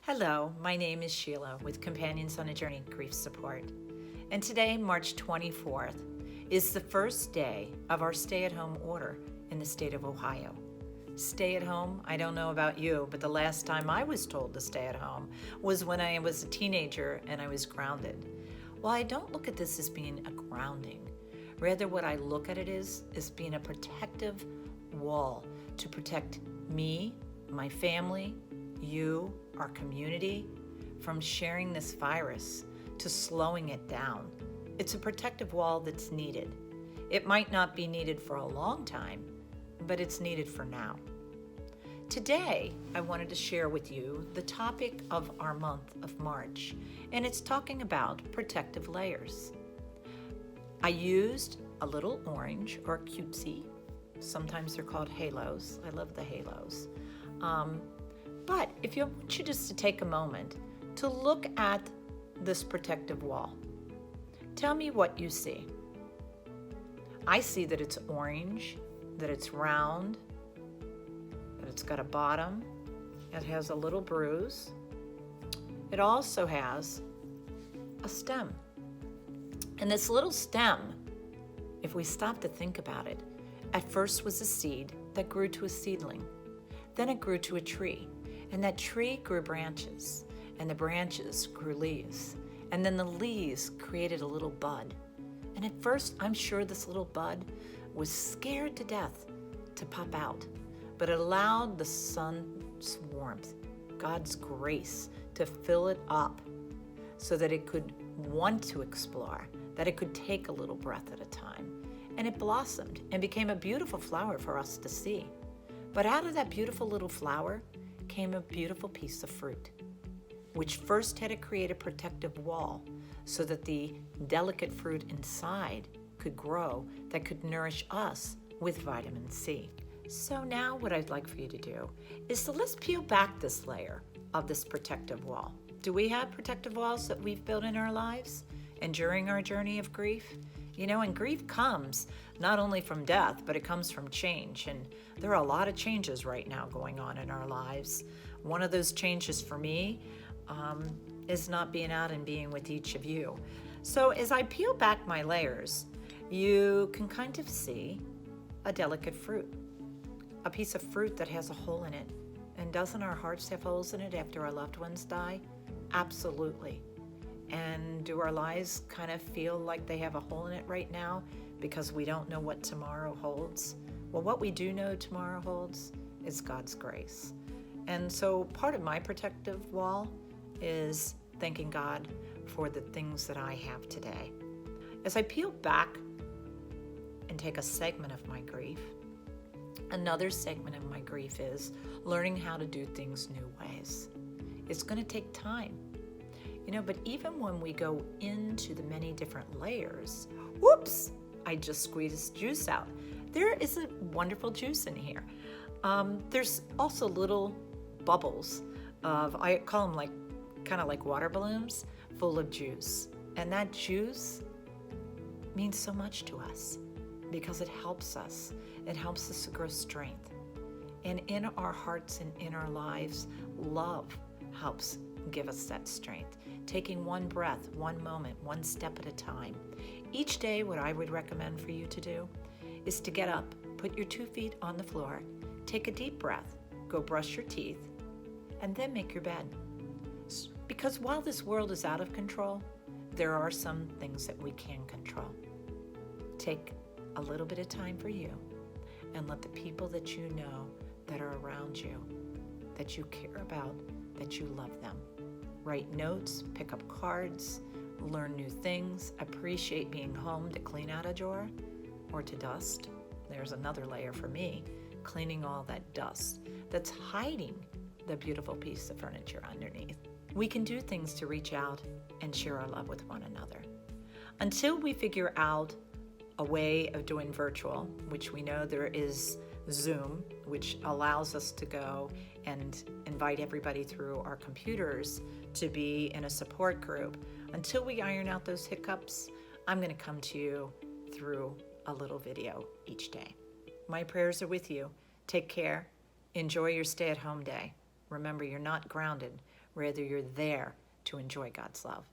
Hello, my name is Sheila with Companions on a Journey Grief Support. And today, March 24th, is the first day of our stay-at-home order in the state of Ohio. Stay at home, I don't know about you, but the last time I was told to stay at home was when I was a teenager and I was grounded. Well, I don't look at this as being a grounding. Rather, what I look at it is being a protective wall to protect me, my family, you, our community, from sharing this virus to slowing it down. It's a protective wall that's needed. It might not be needed for a long time, but it's needed for now. Today, I wanted to share with you the topic of our month of March, and it's talking about protective layers. I used a little orange or cutesy. Sometimes they're called halos. I love the halos. But if you want you just to take a moment to look at this protective wall, tell me what you see. I see that it's orange, that it's round, that it's got a bottom, it has a little bruise. It also has a stem. And this little stem, if we stop to think about it, at first was a seed that grew to a seedling. Then it grew to a tree. And that tree grew branches, and the branches grew leaves. And then the leaves created a little bud. And at first, I'm sure this little bud was scared to death to pop out, but it allowed the sun's warmth, God's grace, to fill it up so that it could want to explore, that it could take a little breath at a time. And it blossomed and became a beautiful flower for us to see. But out of that beautiful little flower came a beautiful piece of fruit, which first had to create a protective wall so that the delicate fruit inside could grow, that could nourish us with vitamin C. So now what I'd like for you to do is let's peel back this layer of this protective wall. Do we have protective walls that we've built in our lives and during our journey of grief? You know, and grief comes not only from death, but it comes from change. And there are a lot of changes right now going on in our lives. One of those changes for me is not being out and being with each of you. So as I peel back my layers, you can kind of see a delicate fruit, a piece of fruit that has a hole in it. And doesn't our hearts have holes in it after our loved ones die? Absolutely. And do our lives kind of feel like they have a hole in it right now because we don't know what tomorrow holds? Well, what we do know tomorrow holds is God's grace. And so part of my protective wall is thanking God for the things that I have today. As I peel back and take a segment of my grief, another segment of my grief is learning how to do things new ways. It's going to take time. You know, but even when we go into the many different layers, whoops, I just squeezed juice out. There is a wonderful juice in here. There's also little bubbles of, I call them kind of like water balloons, full of juice. And that juice means so much to us because it helps us. It helps us to grow strength. And in our hearts and in our lives, love helps give us that strength. Taking one breath, one moment, one step at a time. Each day, what I would recommend for you to do is to get up, put your 2 feet on the floor, take a deep breath, go brush your teeth, and then make your bed. Because while this world is out of control, there are some things that we can control. Take a little bit of time for you and let the people that you know that are around you, that you care about, that you love them. Write notes, pick up cards, learn new things, appreciate being home to clean out a drawer or to dust. There's another layer for me, cleaning all that dust that's hiding the beautiful piece of furniture underneath. We can do things to reach out and share our love with one another. Until we figure out a way of doing virtual, which we know there is Zoom, which allows us to go and invite everybody through our computers to be in a support group. Until we iron out those hiccups, I'm going to come to you through a little video each day. My prayers are with you. Take care. Enjoy your stay-at-home day. Remember, you're not grounded. Rather, you're there to enjoy God's love.